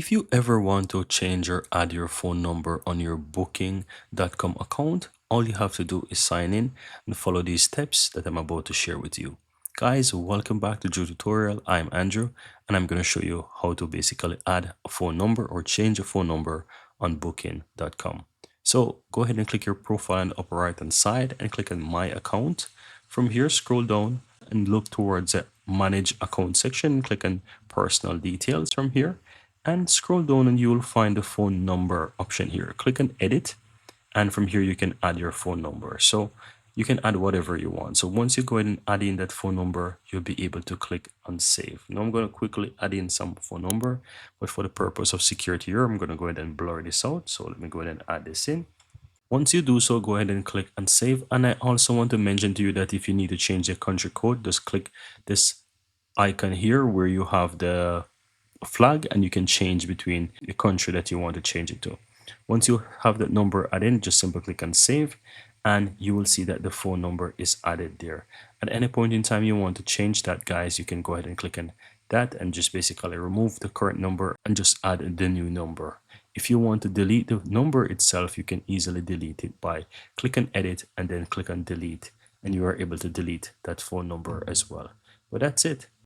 If you ever want to change or add your phone number on your Booking.com account, all you have to do is sign in and follow these steps that I'm about to share with you. Guys, welcome back to Drew Tutorial. I'm Andrew and I'm going to show you how to basically add a phone number or change a phone number on Booking.com. So go ahead and click your profile on the upper right hand side and click on My Account. From here, scroll down and look towards the Manage Account section. Click on Personal Details from here and scroll down and you will find the phone number option here. Click on Edit, and from here you can add your phone number. So you can add whatever you want. So once you go ahead and add in that phone number, you'll be able to click on Save. Now I'm going to quickly add in some phone number, but for the purpose of security here, I'm going to go ahead and blur this out. So let me go ahead and add this in. Once you do so, go ahead and click on Save. And I also want to mention to you that if you need to change the country code, just click this icon here where you have the flag and you can change between the country that you want to change it to. Once you have that number added in, just simply click on Save and you will see that the phone number is added there. At any point in time you want to change that, guys, you can go ahead and click on that and just basically remove the current number and just add the new number. If you want to delete the number itself, you can easily delete it by click on Edit and then click on Delete, and you are able to delete that phone number as well. But that's it.